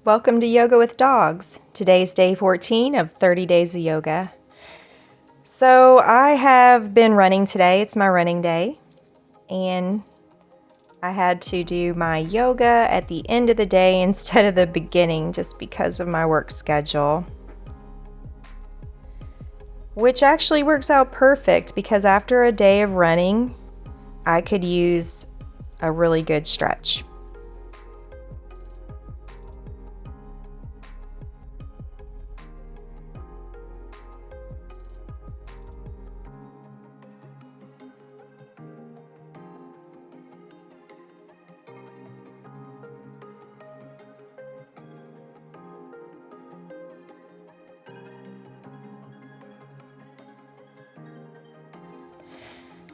Welcome to Yoga with Dogs. Today's day 14 of 30 days of yoga. So I have been running today. It's my running day. And I had to do my yoga at the end of the day instead of the beginning just because of my work schedule. Which actually works out perfect because after a day of running, I could use a really good stretch.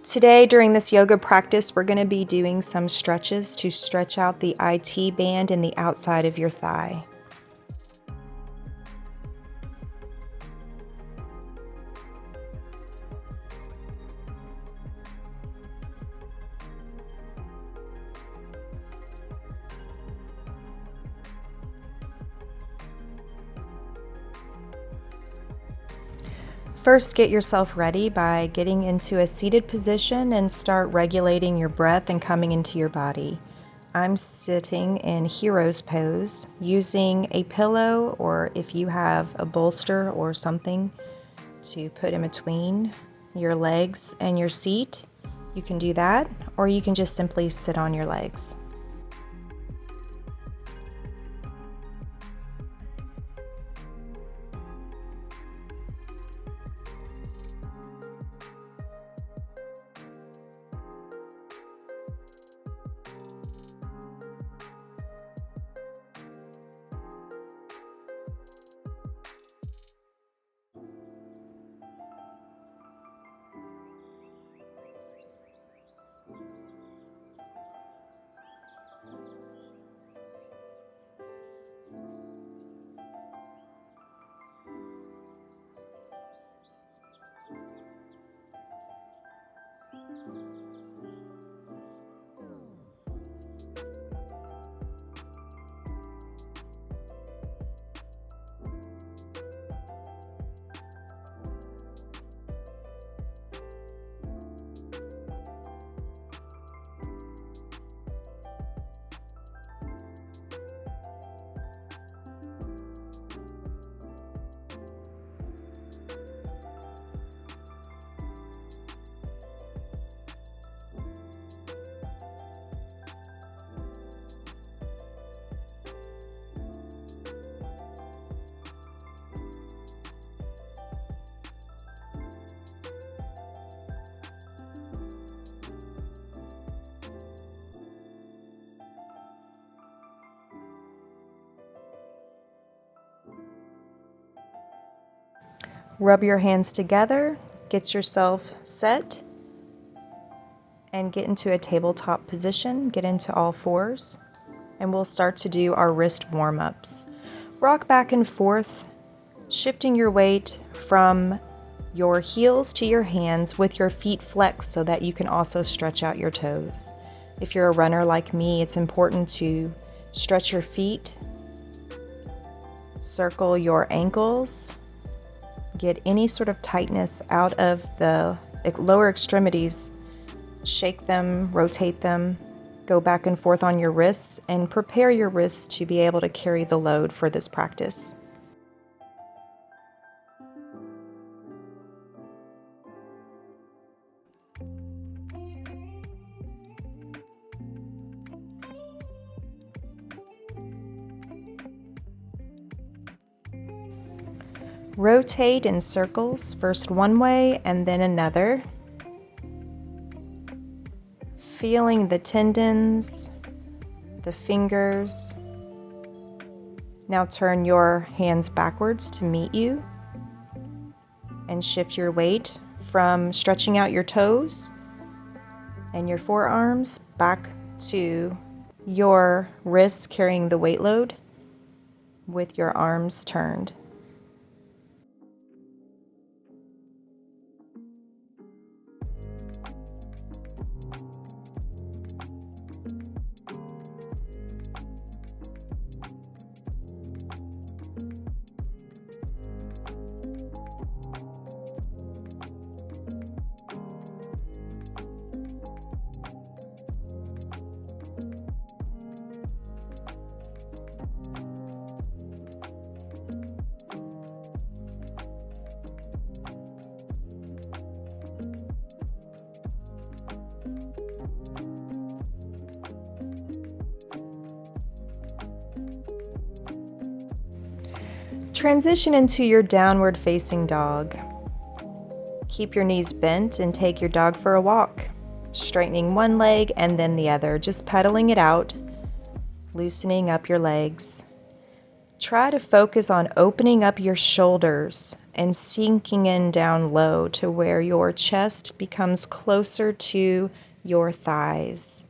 Today, during this yoga practice, we're going to be doing some stretches to stretch out the IT band in the outside of your thigh. First, get yourself ready by getting into a seated position and start regulating your breath and coming into your body. I'm sitting in hero's pose using a pillow, or if you have a bolster or something to put in between your legs and your seat, you can do that, or you can just simply sit on your legs. Rub your hands together, get yourself set, and get into a tabletop position. Get into all fours, and we'll start to do our wrist warm-ups. Rock back and forth, shifting your weight from your heels to your hands with your feet flexed so that you can also stretch out your toes. If you're a runner like me, it's important to stretch your feet, circle your ankles, get any sort of tightness out of the lower extremities, shake them, rotate them, go back and forth on your wrists, and prepare your wrists to be able to carry the load for this practice. Rotate in circles, first one way and then another. Feeling the tendons, the fingers. Now turn your hands backwards to meet you and shift your weight from stretching out your toes and your forearms back to your wrists carrying the weight load with your arms turned. Transition into your downward facing dog. Keep your knees bent and take your dog for a walk, straightening one leg and then the other, just pedaling it out, loosening up your legs. Try to focus on opening up your shoulders and sinking in down low to where your chest becomes closer to your thighs.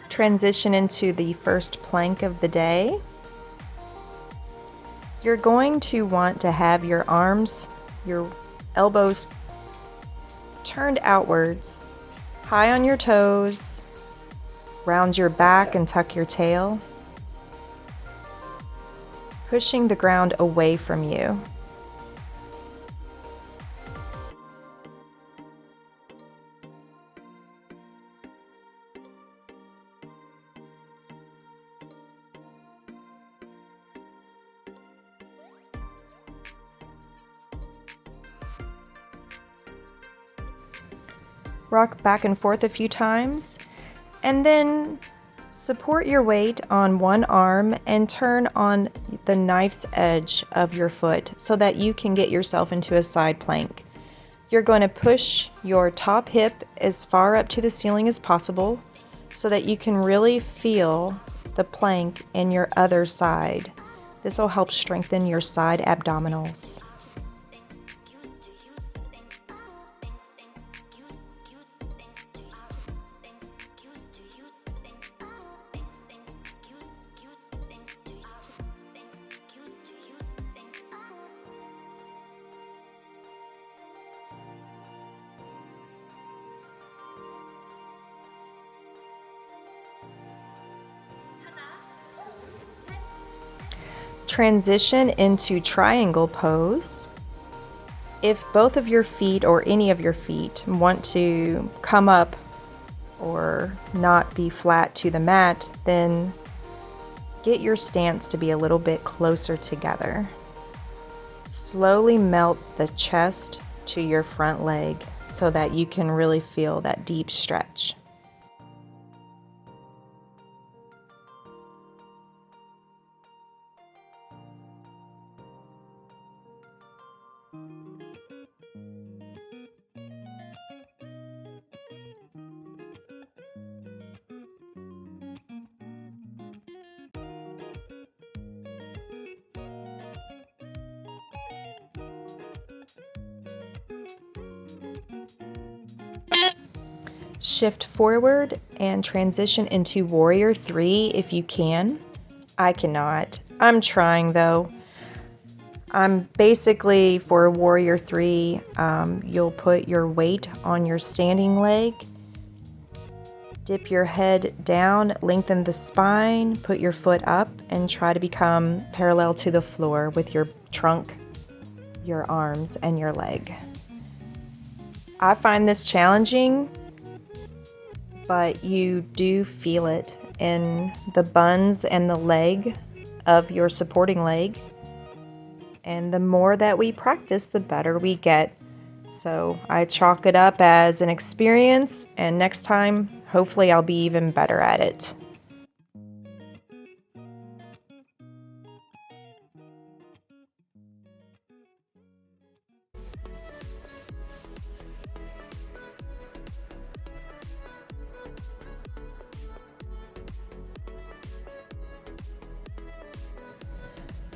Transition into the first plank of the day. You're going to want to have your arms, your elbows turned outwards, high on your toes, round your back and tuck your tail, pushing the ground away from you. Rock back and forth a few times, and then support your weight on one arm and turn on the knife's edge of your foot so that you can get yourself into a side plank. You're going to push your top hip as far up to the ceiling as possible so that you can really feel the plank in your other side. This will help strengthen your side abdominals. Transition into triangle pose. If both of your feet or any of your feet want to come up or not be flat to the mat, then get your stance to be a little bit closer together. Slowly melt the chest to your front leg so that you can really feel that deep stretch. Shift forward and transition into Warrior 3 if you can. I cannot. I'm trying though. I'm basically for Warrior 3, you'll put your weight on your standing leg, dip your head down, lengthen the spine, put your foot up, and try to become parallel to the floor with your trunk, your arms, and your leg. I find this challenging, but you do feel it in the buns and the leg of your supporting leg. And the more that we practice, the better we get. So I chalk it up as an experience, and next time, hopefully I'll be even better at it.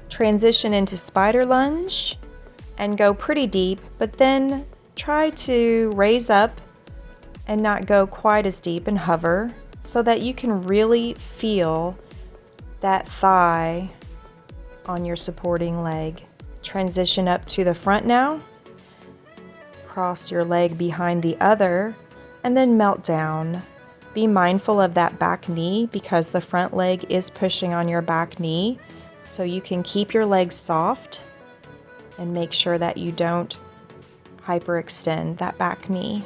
Transition into spider lunge and go pretty deep, but then try to raise up and not go quite as deep and hover so that you can really feel that thigh on your supporting leg. Transition up to the front now. Cross your leg behind the other and then melt down. Be mindful of that back knee because the front leg is pushing on your back knee, so you can keep your legs soft and make sure that you don't hyperextend that back knee.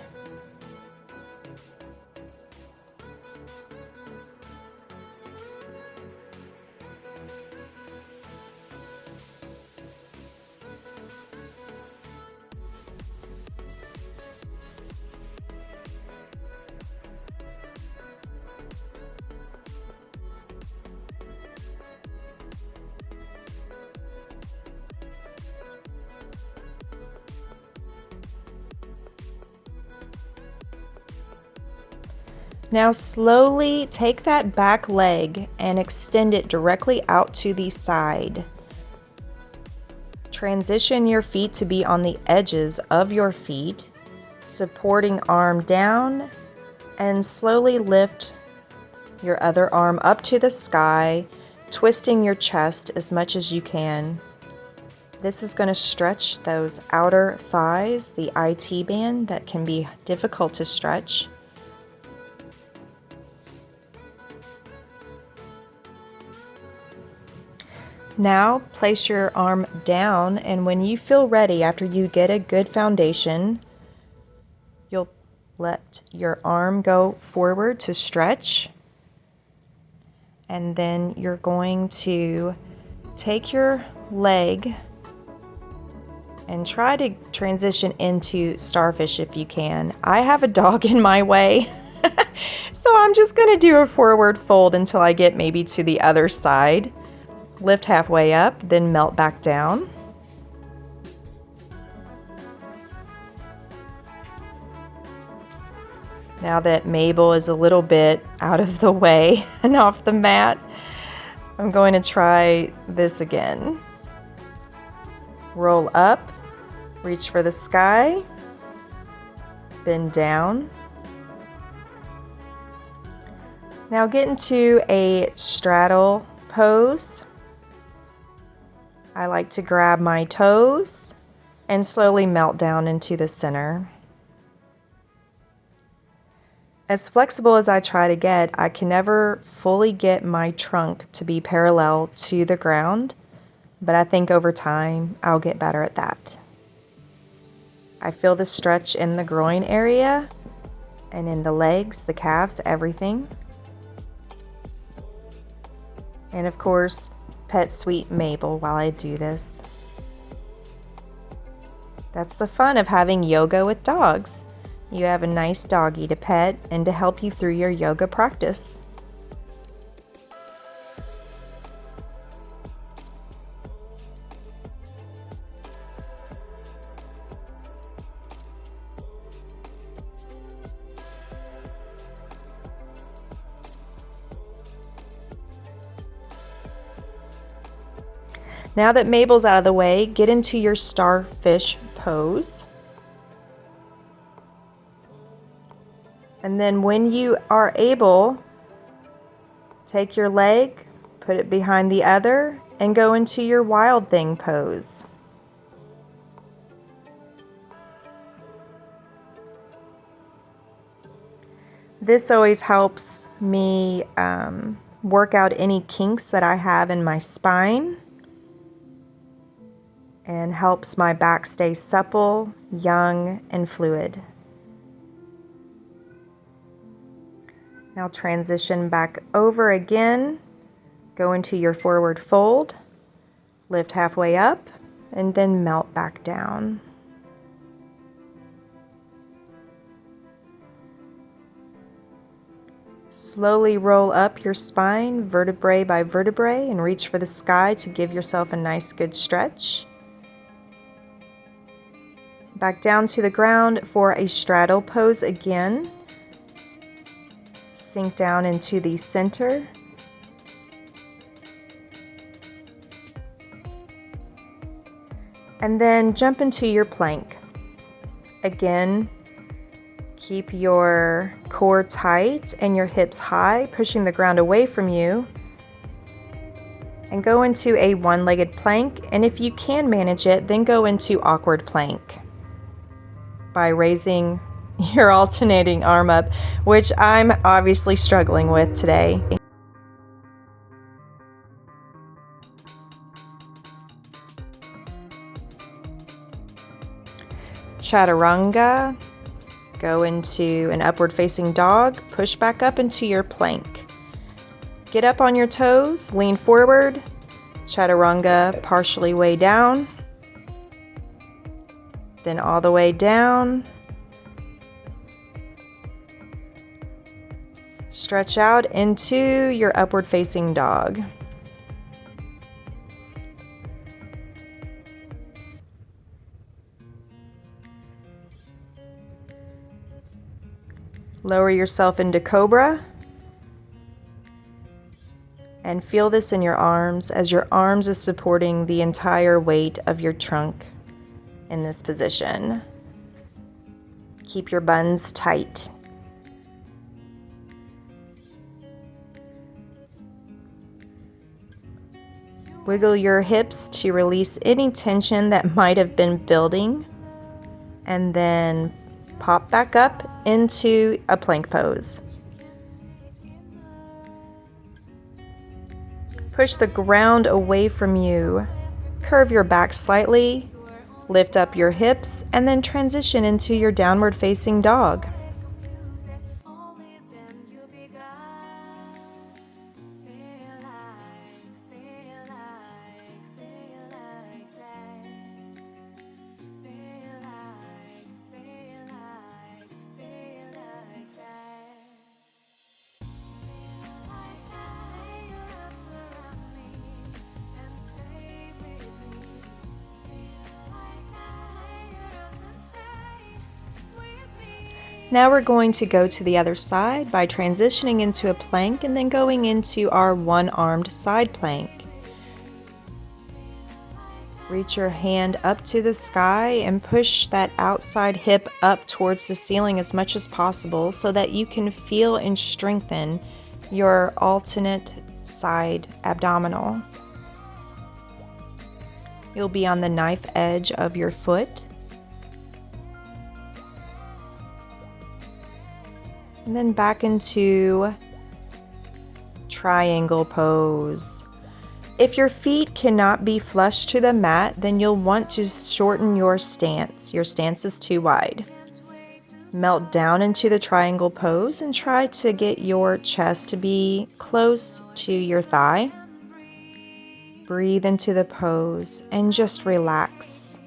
Now slowly take that back leg and extend it directly out to the side. Transition your feet to be on the edges of your feet, supporting arm down, and slowly lift your other arm up to the sky, twisting your chest as much as you can. This is going to stretch those outer thighs, the IT band that can be difficult to stretch. Now place your arm down, and when you feel ready, after you get a good foundation, you'll let your arm go forward to stretch, and then you're going to take your leg and try to transition into starfish if you can. I have a dog in my way, so I'm just going to do a forward fold until I get maybe to the other side. Lift halfway up, then melt back down. Now that Mabel is a little bit out of the way and off the mat, I'm going to try this again. Roll up, reach for the sky, bend down. Now get into a straddle pose. I like to grab my toes and slowly melt down into the center. As flexible as I try to get, I can never fully get my trunk to be parallel to the ground, but I think over time I'll get better at that. I feel the stretch in the groin area and in the legs, the calves, everything. And of course, pet sweet Mabel while I do this. That's the fun of having yoga with dogs. You have a nice doggy to pet and to help you through your yoga practice. Now that Mabel's out of the way, get into your starfish pose. And then when you are able, take your leg, put it behind the other, and go into your wild thing pose. This always helps me work out any kinks that I have in my spine, and helps my back stay supple, young, and fluid. Now transition back over again, go into your forward fold, lift halfway up, and then melt back down. Slowly roll up your spine, vertebrae by vertebrae, and reach for the sky to give yourself a nice good stretch. Back down to the ground for a straddle pose again. Sink down into the center. And then jump into your plank. Again, keep your core tight and your hips high, pushing the ground away from you. and go into a one-legged plank, and if you can manage it, then go into awkward plank by raising your alternating arm up, which I'm obviously struggling with today. Chaturanga, go into an upward facing dog, push back up into your plank. Get up on your toes, lean forward, chaturanga partially way down, then all the way down. Stretch out into your upward facing dog. Lower yourself into cobra and feel this in your arms as your arms is supporting the entire weight of your trunk in this position. Keep your buns tight. Wiggle your hips to release any tension that might have been building, and then pop back up into a plank pose. Push the ground away from you. Curve your back slightly, lift up your hips, and then transition into your downward facing dog. Now we're going to go to the other side by transitioning into a plank and then going into our one-armed side plank. Reach your hand up to the sky and push that outside hip up towards the ceiling as much as possible so that you can feel and strengthen your alternate side abdominal. You'll be on the knife edge of your foot. And then back into triangle pose. If your feet cannot be flush to the mat, then you'll want to shorten your stance. Your stance is too wide. Melt down into the triangle pose and try to get your chest to be close to your thigh. Breathe into the pose and just relax.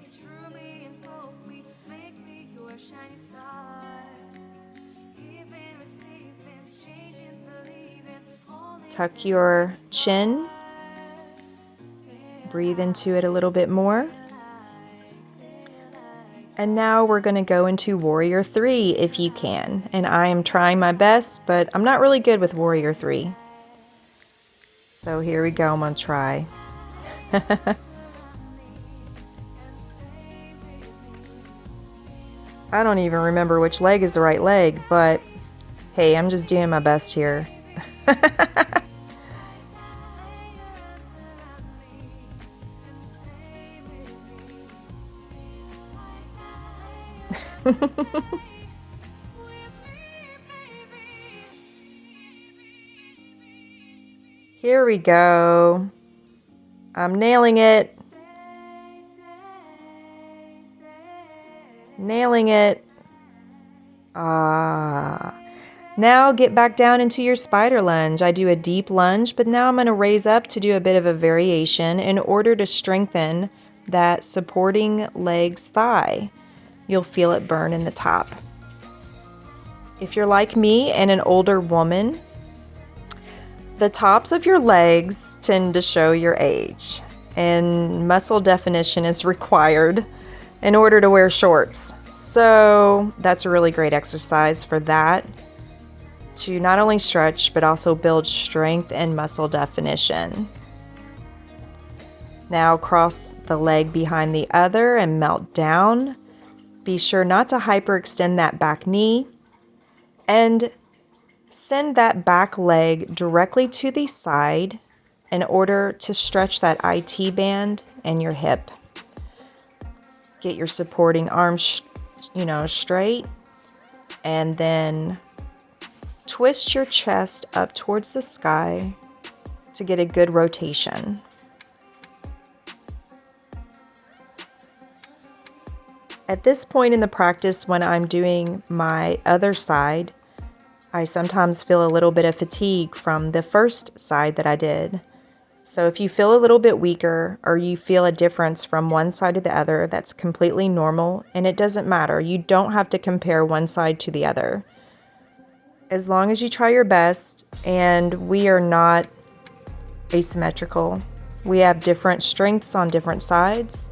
Tuck your chin. Breathe into it a little bit more. And now we're going to go into Warrior 3 if you can. And I am trying my best, but I'm not really good with Warrior 3. So here we go, I'm going to try. I don't even remember which leg is the right leg, but hey, I'm just doing my best here. Here we go. I'm nailing it. Nailing it. Now get back down into your spider lunge. I do a deep lunge, but now I'm going to raise up to do a bit of a variation in order to strengthen that supporting leg's thigh. You'll feel it burn in the top. If you're like me and an older woman, the tops of your legs tend to show your age, and muscle definition is required in order to wear shorts. So that's a really great exercise for that, to not only stretch but also build strength and muscle definition. Now cross the leg behind the other and melt down. Be sure not to hyperextend that back knee, and send that back leg directly to the side in order to stretch that IT band and your hip. Get your supporting arm, straight, and then twist your chest up towards the sky to get a good rotation. At this point in the practice, when I'm doing my other side, I sometimes feel a little bit of fatigue from the first side that I did. So if you feel a little bit weaker or you feel a difference from one side to the other, that's completely normal, and it doesn't matter. You don't have to compare one side to the other. As long as you try your best, and we are not asymmetrical. We have different strengths on different sides.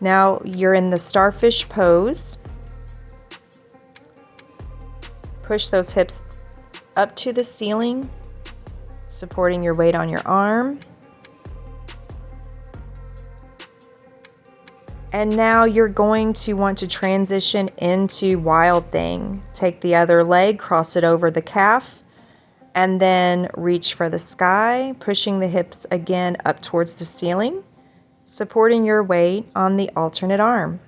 Now you're in the starfish pose. Push those hips up to the ceiling, supporting your weight on your arm. And now you're going to want to transition into Wild Thing. Take the other leg, cross it over the calf, and then reach for the sky, pushing the hips again up towards the ceiling, supporting your weight on the alternate arm.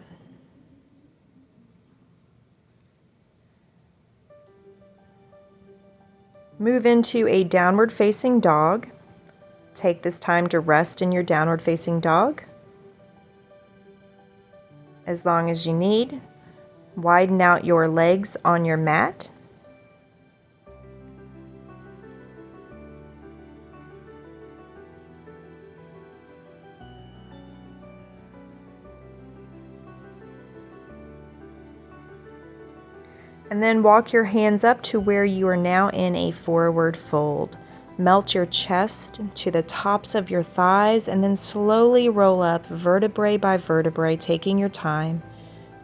Move into a downward facing dog. Take this time to rest in your downward facing dog as long as you need. Widen out your legs on your mat. And then walk your hands up to where you are now in a forward fold. Melt your chest to the tops of your thighs and then slowly roll up vertebrae by vertebrae, taking your time.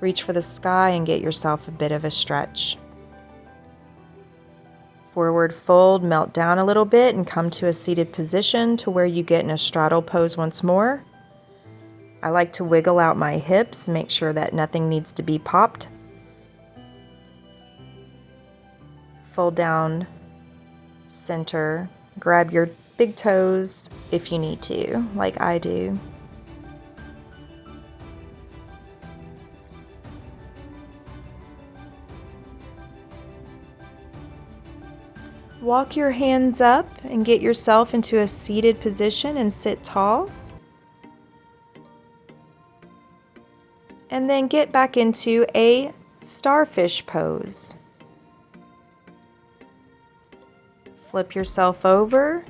Reach for the sky and get yourself a bit of a stretch. Forward fold, melt down a little bit and come to a seated position to where you get in a straddle pose once more. I like to wiggle out my hips, make sure that nothing needs to be popped. Fold down, center, grab your big toes if you need to, like I do. Walk your hands up and get yourself into a seated position and sit tall. And then get back into a starfish pose. Flip yourself over,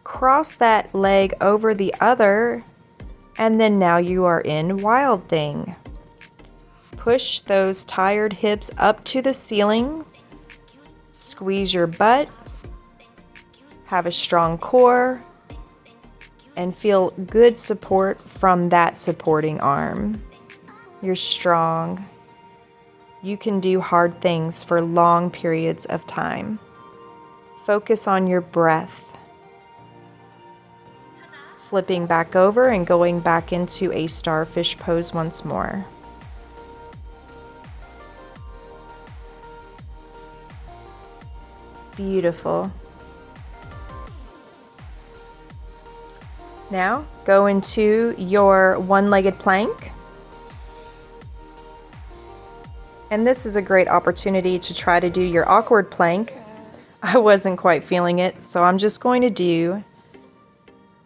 cross that leg over the other, and then now you are in Wild Thing. Push those tired hips up to the ceiling, squeeze your butt, have a strong core, and feel good support from that supporting arm. You're strong. You can do hard things for long periods of time. Focus on your breath. Flipping back over and going back into a starfish pose once more. Beautiful. Now go into your one-legged plank. And this is a great opportunity to try to do your awkward plank. I wasn't quite feeling it, so I'm just going to do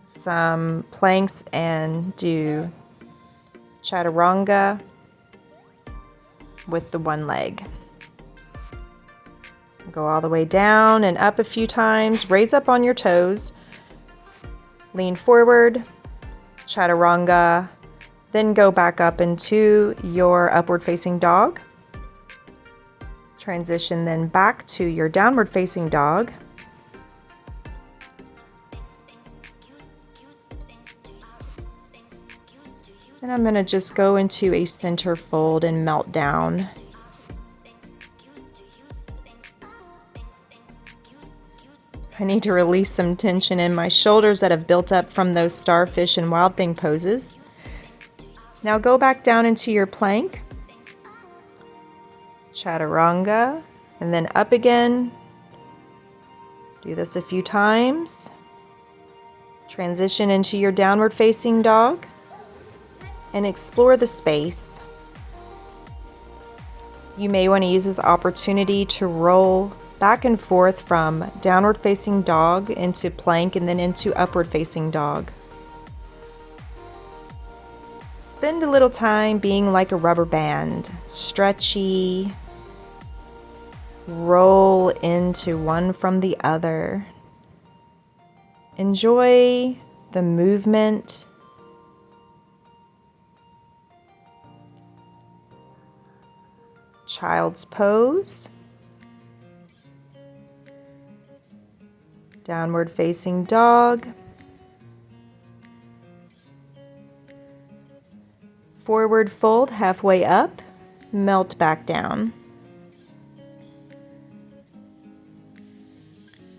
some planks and do chaturanga with the one leg. Go all the way down and up a few times, raise up on your toes, lean forward, chaturanga, then go back up into your upward facing dog. Transition then back to your downward facing dog. And I'm going to just go into a center fold and melt down. I need to release some tension in my shoulders that have built up from those starfish and Wild Thing poses. Now go back down into your plank. Chaturanga, and then up again. Do this a few times. Transition into your downward facing dog and explore the space. You may want to use this opportunity to roll back and forth from downward facing dog into plank and then into upward facing dog. Spend a little time being like a rubber band, stretchy, roll into one from the other. Enjoy the movement. Child's pose. Downward facing dog. Forward fold halfway up, melt back down.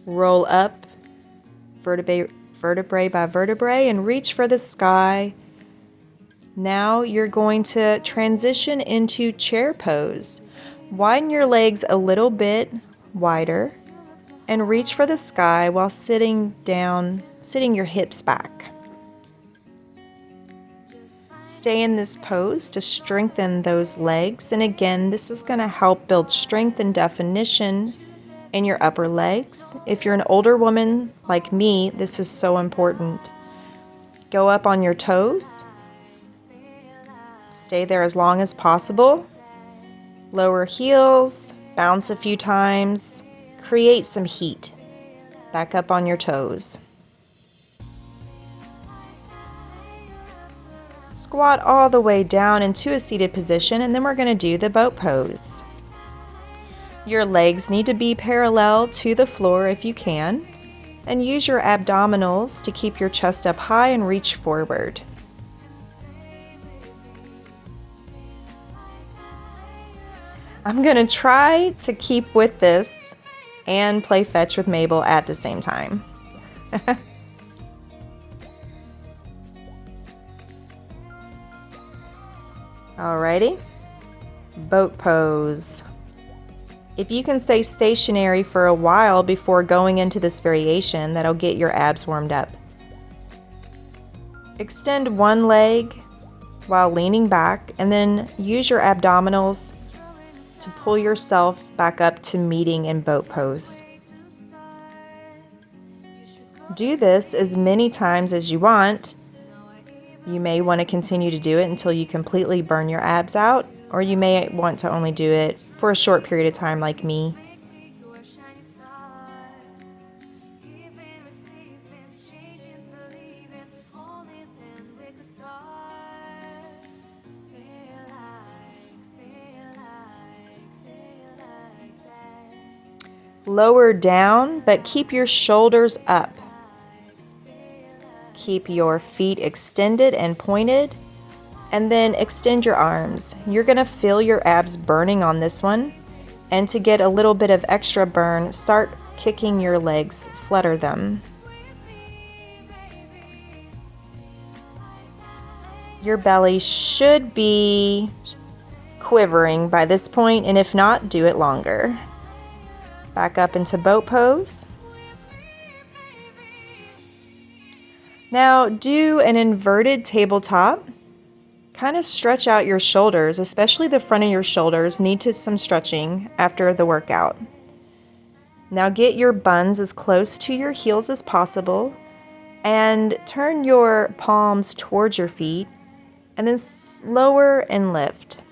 Roll up vertebrae by vertebrae and reach for the sky. Now you're going to transition into chair pose. Widen your legs a little bit wider and reach for the sky while sitting your hips back. Stay in this pose to strengthen those legs, and again, this is going to help build strength and definition in your upper legs. If you're an older woman like me, this is so important. Go up on your toes. Stay there as long as possible. Lower heels, bounce a few times, create some heat. Back up on your toes. Squat all the way down into a seated position, and then we're going to do the boat pose. Your legs need to be parallel to the floor if you can, and use your abdominals to keep your chest up high and reach forward. I'm going to try to keep with this and play fetch with Mabel at the same time. Alrighty, boat pose. If you can stay stationary for a while before going into this variation, that'll get your abs warmed up. Extend one leg while leaning back, and then use your abdominals to pull yourself back up to meeting in boat pose. Do this as many times as you want. You may want to continue to do it until you completely burn your abs out, or you may want to only do it for a short period of time like me. Lower down, but keep your shoulders up. Keep your feet extended and pointed, and then extend your arms. You're going to feel your abs burning on this one, and to get a little bit of extra burn, start kicking your legs, flutter them. Your belly should be quivering by this point, and if not, do it longer. Back up into boat pose. Now do an inverted tabletop. Kind of stretch out your shoulders, especially the front of your shoulders need some stretching after the workout. Now get your buns as close to your heels as possible and turn your palms towards your feet and then lower and lift.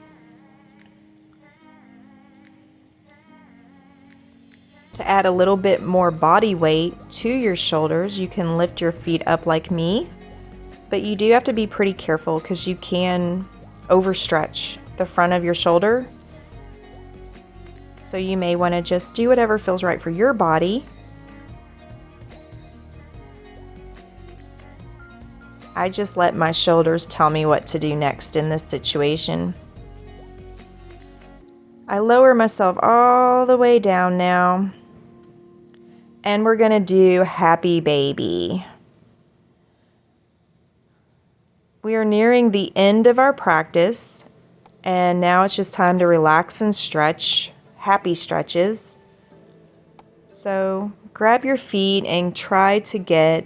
To add a little bit more body weight to your shoulders, you can lift your feet up like me, but you do have to be pretty careful because you can overstretch the front of your shoulder. So you may want to just do whatever feels right for your body. I just let my shoulders tell me what to do next in this situation. I lower myself all the way down now. And we're going to do Happy Baby. We are nearing the end of our practice, and now it's just time to relax and stretch. Happy stretches. So grab your feet and try to get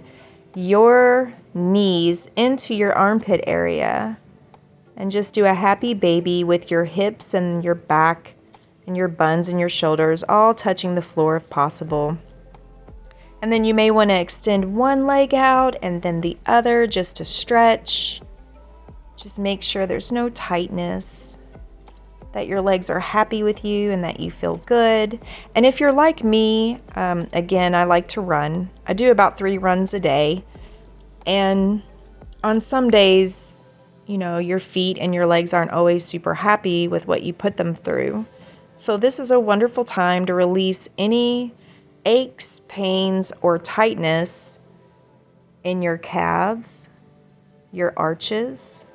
your knees into your armpit area and just do a happy baby with your hips and your back and your buns and your shoulders all touching the floor if possible. And then you may want to extend one leg out and then the other just to stretch. Just make sure there's no tightness, that your legs are happy with you and that you feel good. And if you're like me, again, I like to run. I do about 3 runs a day. And on some days, you know, your feet and your legs aren't always super happy with what you put them through. So this is a wonderful time to release any aches, pains, or tightness in your calves, your arches.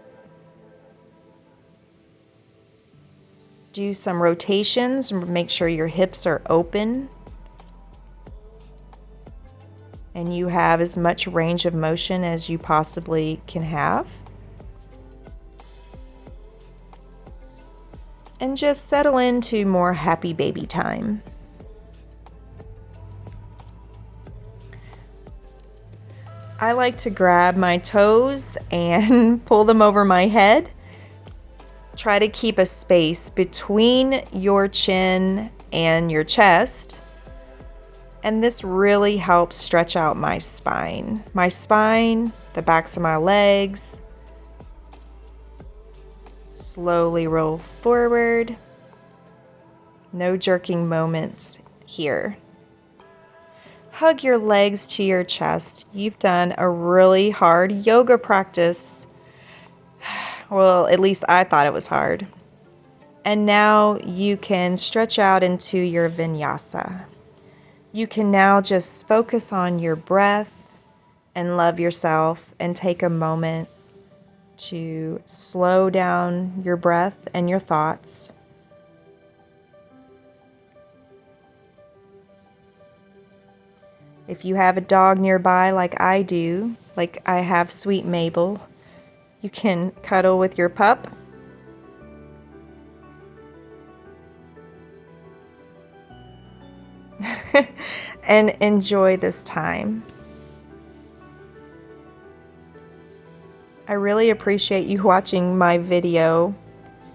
Do some rotations and make sure your hips are open and you have as much range of motion as you possibly can have. And just settle into more happy baby time. I like to grab my toes and pull them over my head. Try to keep a space between your chin and your chest. And this really helps stretch out my spine. My spine, the backs of my legs. Slowly roll forward. No jerking moments here. Hug your legs to your chest. You've done a really hard yoga practice. Well, at least I thought it was hard. And now you can stretch out into your vinyasa. You can now just focus on your breath and love yourself and take a moment to slow down your breath and your thoughts. If you have a dog nearby like I do, like I have Sweet Mabel, you can cuddle with your pup. And enjoy this time. I really appreciate you watching my video.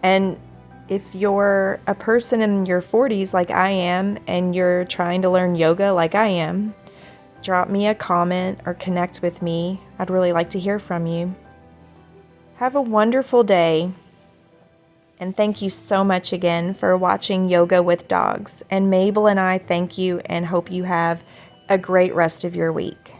And if you're a person in your 40s like I am and you're trying to learn yoga like I am, drop me a comment or connect with me. I'd really like to hear from you. Have a wonderful day. And thank you so much again for watching Yoga with Dogs. And Mabel and I thank you and hope you have a great rest of your week.